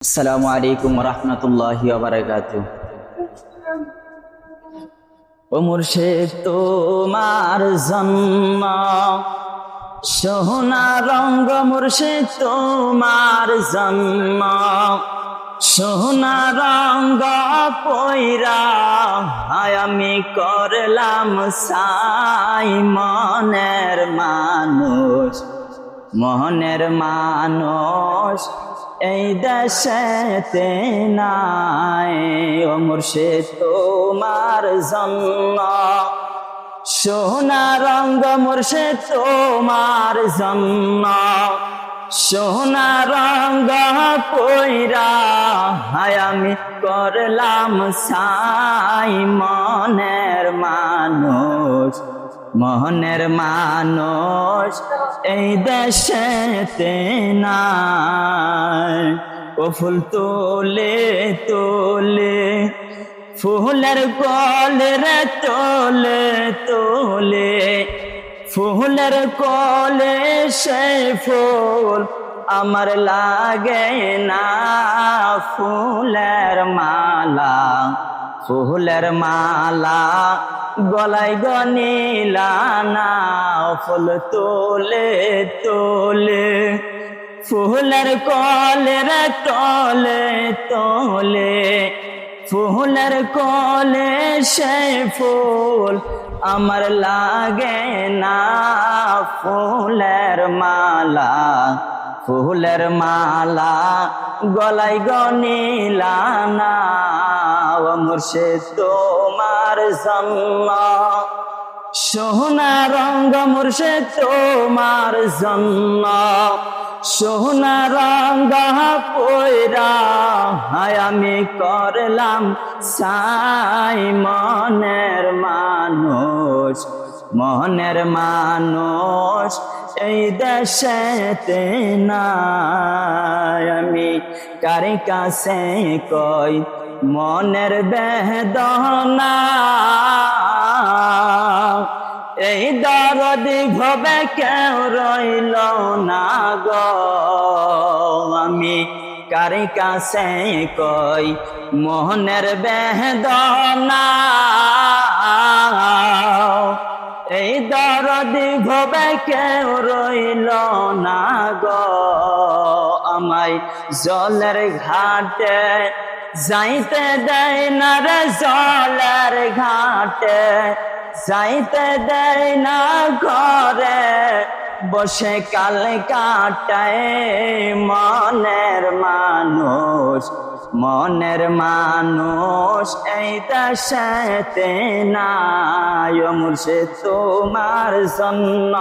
আসসালামু আলাইকুম রহমতুল্লাহি ওয়া বারাকাতুহু। ও মুর্শিদ তোমার জন্ম সোনা রঙ্গ, মুর্শিদ তোমার জন্ম সোনা রঙ্গ পয়রা আমি করলাম সাই মনের মানুষ, মনের মানুষ এই দেশেতে নাই। ও মুর্শিদ তোমার জন্ম সোনা রঙ্গ, মুর্শিদ তোমার জন্ম সোনা রঙ্গ পয়রা আমি করলাম সাই মনের মানুষ, মনের মানুষ এই দেশেতে নাই। ও ফুল তোলে তোলে ফুলের কলে রে তোলে তোলে ফুলের কলে সে ফুল আমার লাগে না। ফুলের মালা, ফুলের মালা গলায় গনিলা না। ফুল তোলে তোলে ফুলের কলে রে তোলে তোলে ফুলের কলে সে ফুল আমার লাগে না। ফুলের মালা, ফুলের মালা গলায় গনিলা না। ও মুর্শিদ তোমার জন্ম সোনা রঙ্গ, মুর্শিদ তোমার জন্ম সোনা রঙ্গ পয়রা আমি করলাম সাই মনের মানুষ, মনের মানুষ এই দেশেতে নাই। আমি কার কাছে কই মনের বেদনা, এই দরদি ভবে কেউ রইল না গো। আমি কার কাছে কই মনের বেদনা, এই দরদি ভবে কেউ রইল না গো। আমায় জলের ঘাটে যাইতে দেয় না রে, জলের ঘাটে যাইতে দেয় না। ঘরে বসে কাল কাটায় মনের মানুষ, মনের মানুষ এই দেশেতে নাই। ও মুর্শিদ তোমার জন্য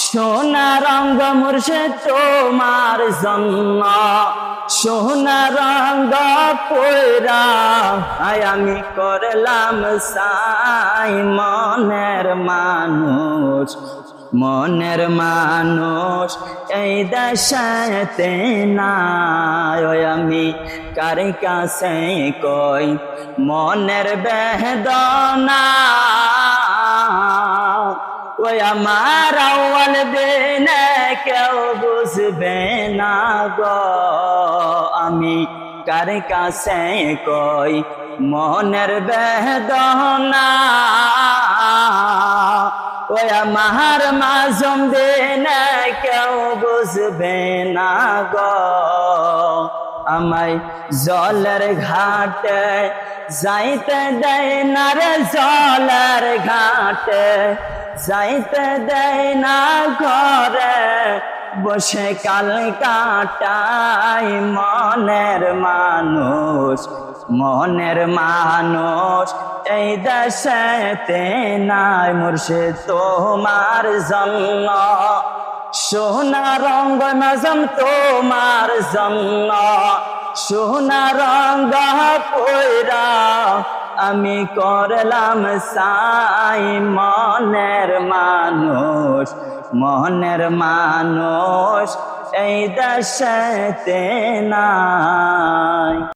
সোনা রঙ্গ, মুর্শিদ তোমার জন্য সোনা রঙ্গ পয়রা আমি করলাম সাই মনের মানুষ, মনের মানুষ এই দেশেতে নাই। আমি কার কাছে কই মনের বেদনা, ওই আমার আউয়াল দিনে কেউ বুঝবে না গো। আমি কার কাছে কই মনের বেদনা, ওই আমার মাঝম দিনে কেউ বুঝবে না গো। আমায় জলের ঘাটে যাইতে দেয় না রে, জলের ঘাটে যাইতে দেয় না। ঘরে বসে কাল কাটাই মনের মানুষ, মনের মানুষ এই দেশেতে নাই। মুর্শিদ তোমার জন্য সোনা রঙ্গ, মাজম তোমার জন্য সোনা রঙ্গ পয়রা আমি করলাম সাই মনের মানুষ, মনের মানুষ এই দেশেতে নাই।